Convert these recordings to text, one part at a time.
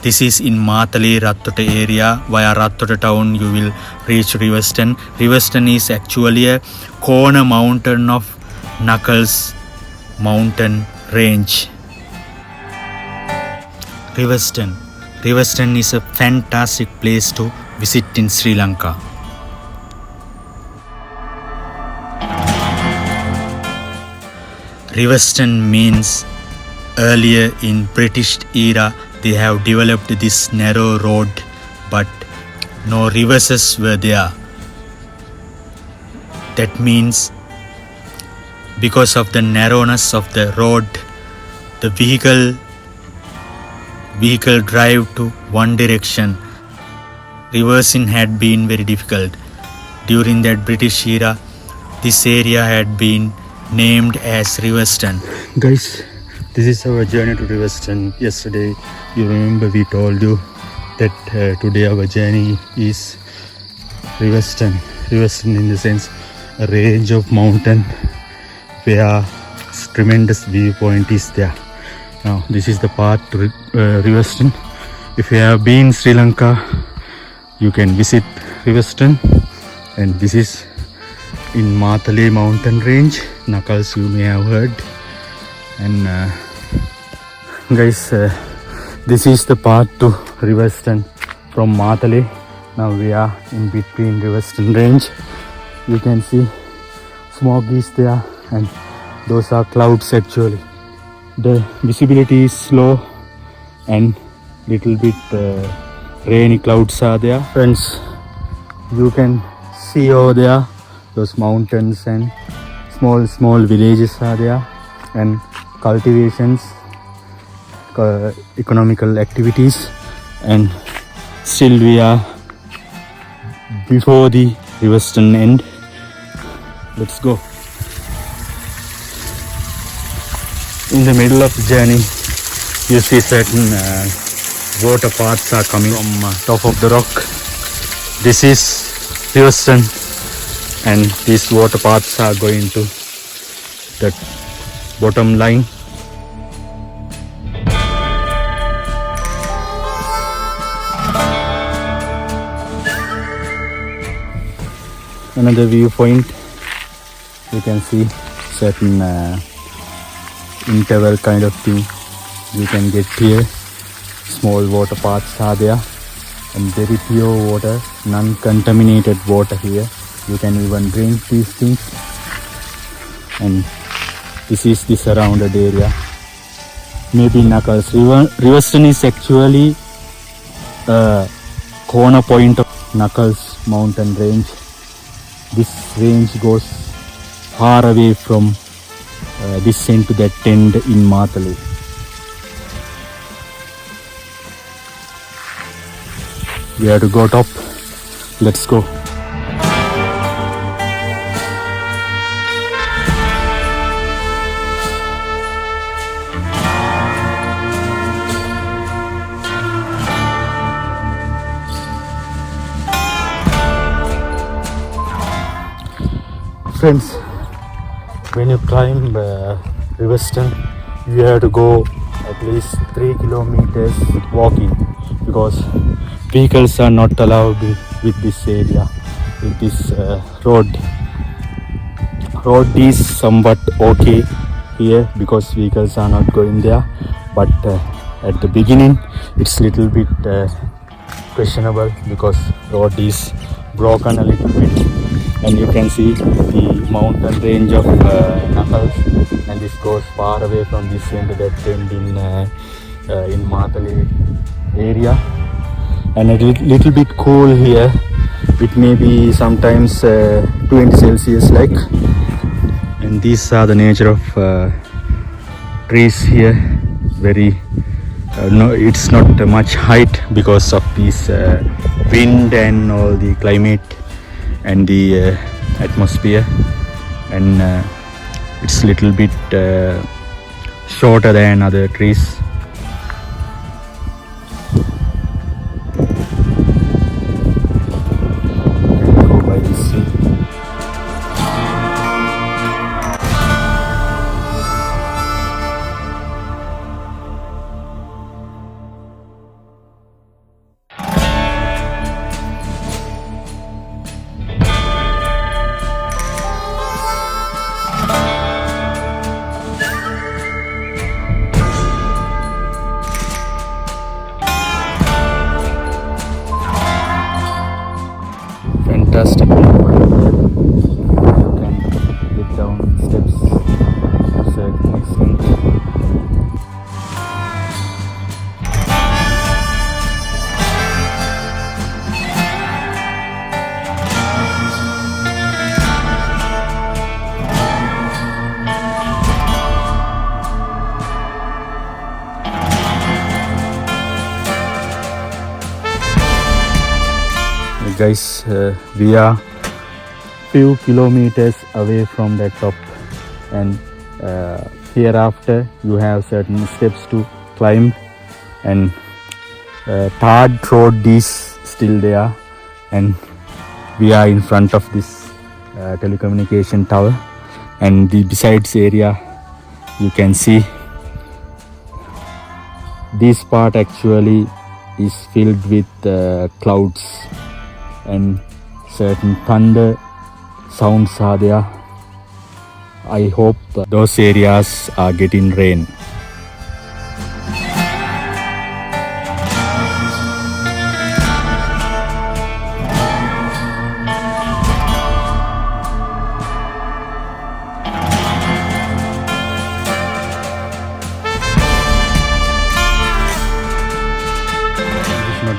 This is in Matale Rattote area. Via Rattote town you will reach Riverstone. Riverstone is actually a corner mountain of Knuckles mountain range. Riverstone. Riverstone is a fantastic place to visit in Sri Lanka. Riverstone means earlier in British era they have developed this narrow road, but no reverses were there. That means because of the narrowness of the road, the vehicle drive to one direction. Reversing had been very difficult. During that British era, this area had been named as Riverstone. Guys, this is our journey to Riverstone. Yesterday, you remember we told you that today our journey is Riverstone. Riverstone in the sense a range of mountain where tremendous viewpoint is there. Now this is the path to Riverstone. If you have been in Sri Lanka, you can visit Riverstone, and this is in Matale mountain range. Knuckles you may have heard. And guys, this is the path to Riverstone from Matale. Now we are in between Riverstone range. You can see smoke is there, and those are clouds actually. The visibility is low and little bit rainy clouds are there. Friends, you can see over there those mountains and small villages are there, and cultivations, economical activities, and still we are before the Riverstone end. Let's go. In the middle of the journey, you see certain water paths are coming from top of the rock. This is Riverstone, and these water paths are going to the bottom line. Another viewpoint, you can see certain interval kind of thing you can get here. Small water paths are there, and very pure water, non-contaminated water here. You can even drink these things. And this is the surrounded area. Maybe Knuckles. Riverstone is actually a corner point of Knuckles mountain range. This range goes far away from this end to that end in Matale. We have to go top. Let's go. Friends, when you climb Riverstone, you have to go at least 3 kilometers walking, because vehicles are not allowed with this area, with this road. Road is somewhat okay here because vehicles are not going there, but at the beginning it's little bit questionable because road is broken a little bit. And you can see the mountain range of Knuckles, and this goes far away from this end to that end in Matale area. And a little bit cool here. It may be sometimes 20 Celsius like. And these are the nature of trees here. Very no, it's not much height because of this wind and all the climate and the atmosphere, and it's little bit shorter than other trees. Go by this sea. guys, we are few kilometers away from the top, and hereafter you have certain steps to climb, and tarred road is still there, and we are in front of this telecommunication tower, and the besides area you can see this part actually is filled with clouds, and certain thunder sounds are there. I hope those areas are getting rain.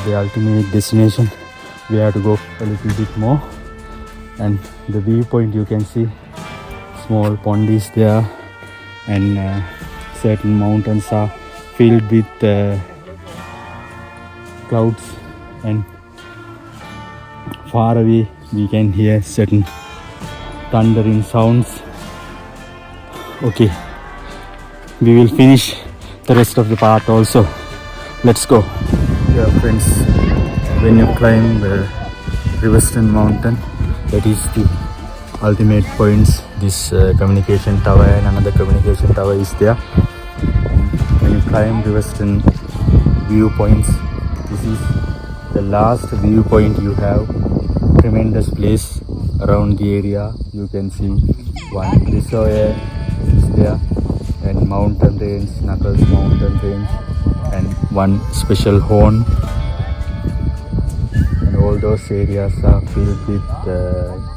The ultimate destination, we have to go a little bit more, and the viewpoint you can see small pond is there, and certain mountains are filled with clouds, and far away we can hear certain thundering sounds. Okay, we will finish the rest of the part also. Let's go. Yeah friends, when you climb Riverstone mountain, that is the ultimate points. This communication tower and another communication tower is there. When you climb Riverstone viewpoints, this is the last viewpoint you have. Tremendous place around the area. You can see one reservoir is there, and mountain range, Knuckles mountain range, and one special horn, and all those areas are filled with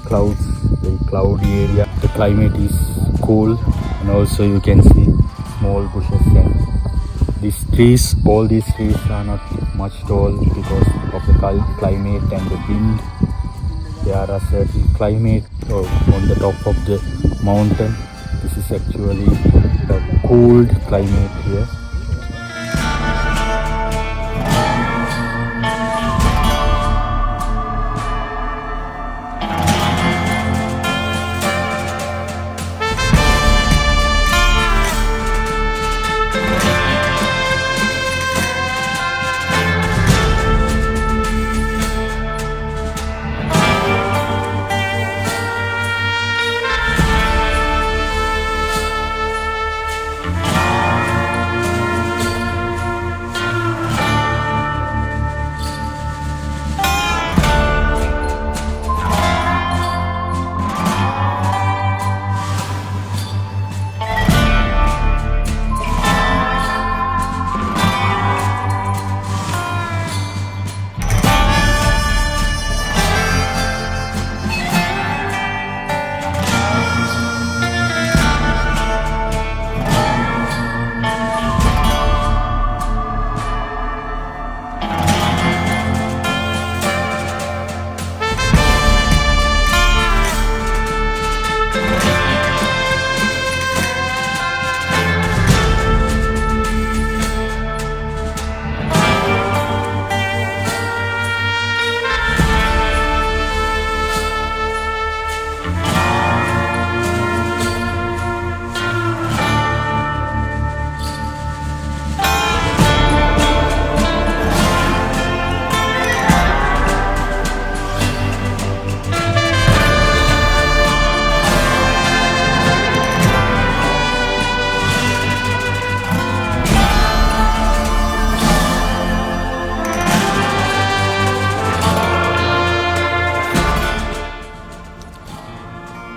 clouds, very cloudy area. The climate is cool, and also you can see small bushes, and these trees, all these trees are not much tall because of the climate and the wind. There are certain climate on the top of the mountain. This is actually a cooled climate here.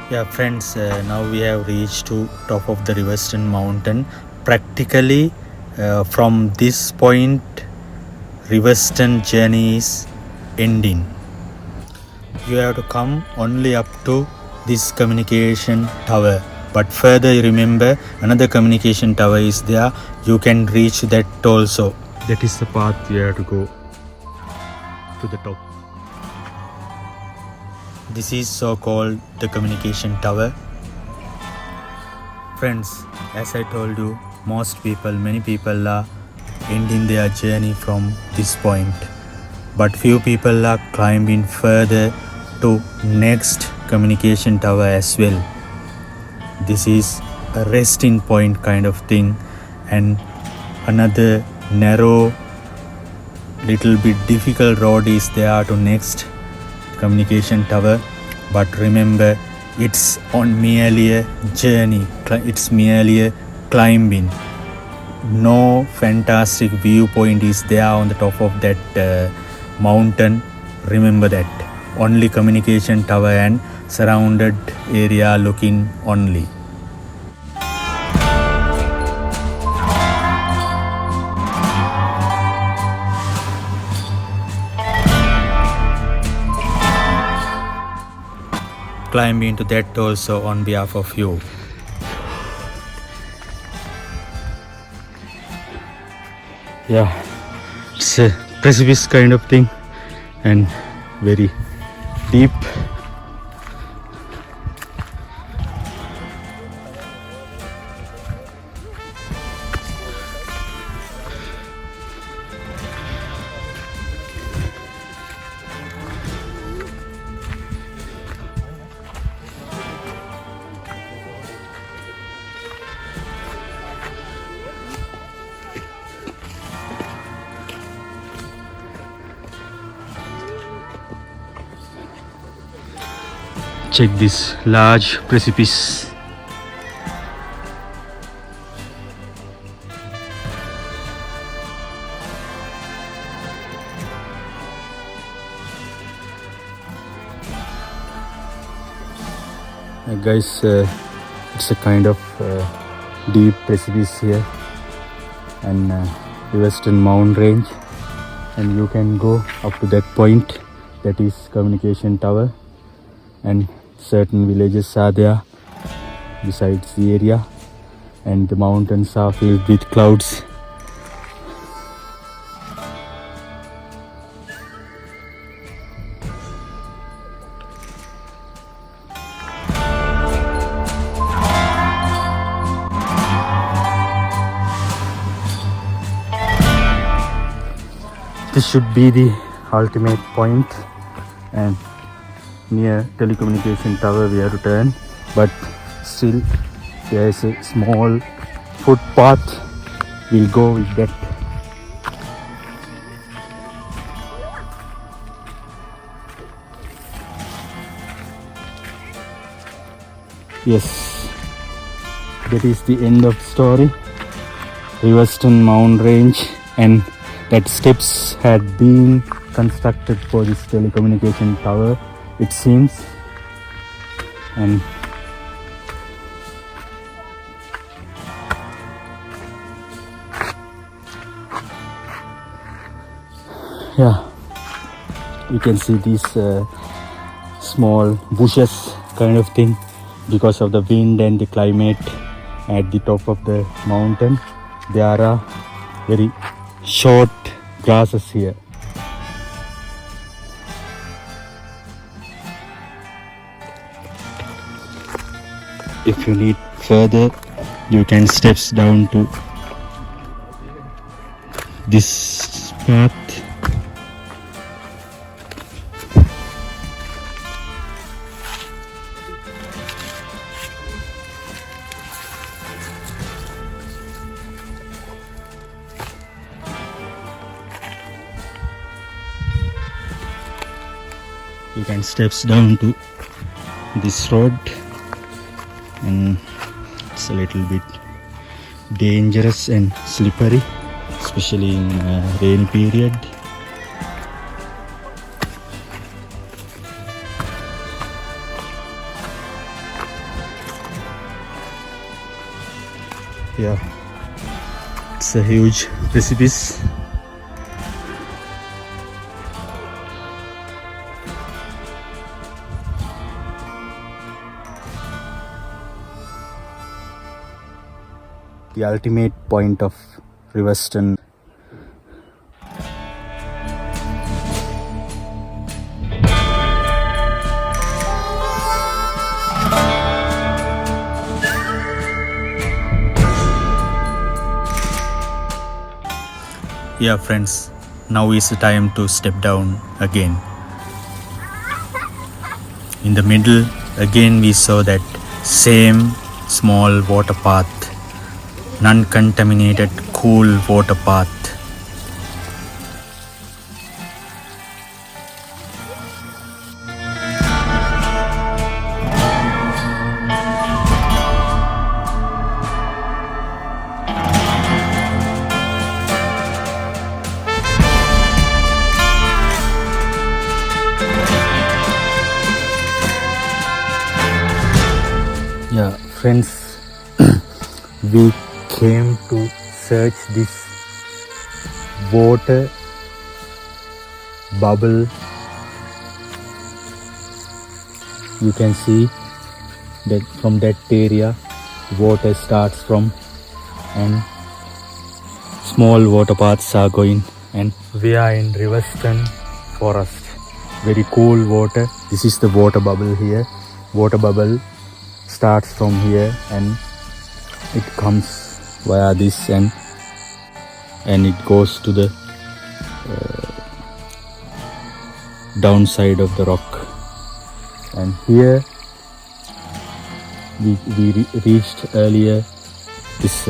Yeah friends, now we have reached to top of the Riverstone mountain. Practically from this point Riverstone journey is ending. You have to come only up to this communication tower, but further remember another communication tower is there. You can reach that also. That is the path you have to go to the top. This is so called the communication tower. Friends, as I told you, many people are ending their journey from this point. but few people are climbing further to next communication tower as well. This is a resting point kind of thing, and another narrow, little bit difficult road is there to next communication tower. But remember, it's on merely a journey, it's merely a climbing. No fantastic viewpoint is there on the top of that mountain. Remember that. Only communication tower and surrounded area looking only. Climb into that also on behalf of you. Yeah, it's a precipice kind of thing and very deep. Check this large precipice. Guys, it's a kind of deep precipice here, and the Western Mountain Range, and you can go up to that point. That is communication tower, and certain villages are there besides the area, and the mountains are filled with clouds. This should be the ultimate point, and near telecommunication tower we have to turn, but still there is a small footpath. We'll go with that. Yes, that is the end of the story. Riverstone Mountain Range, and that steps had been constructed for this telecommunication tower, it seems. And yeah, you can see these small bushes kind of thing because of the wind and the climate at the top of the mountain. There are very short grasses here. If you need further, you can steps down to this path. You can steps down to this road, and it's a little bit dangerous and slippery, especially in rainy period. Yeah, it's a huge precipice. The ultimate point of Riverstone. Yeah friends, Now is the time to step down again. In the middle, again we saw that same small water path, non-contaminated, cool water path. Yeah, friends, we came to search this water bubble. You can see that from that area water starts from, and small water paths are going, and we are in Riverston forest. Very cool water. This is the water bubble here. Water bubble starts from here and it comes via this and it goes to the downside of the rock. And here we reached earlier this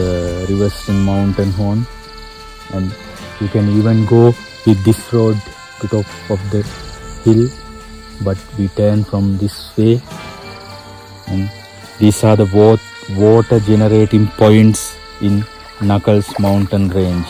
Riverston mountain horn, and you can even go with this road to top of the hill, but we turn from this way, and these are the water generating points in Knuckles mountain range.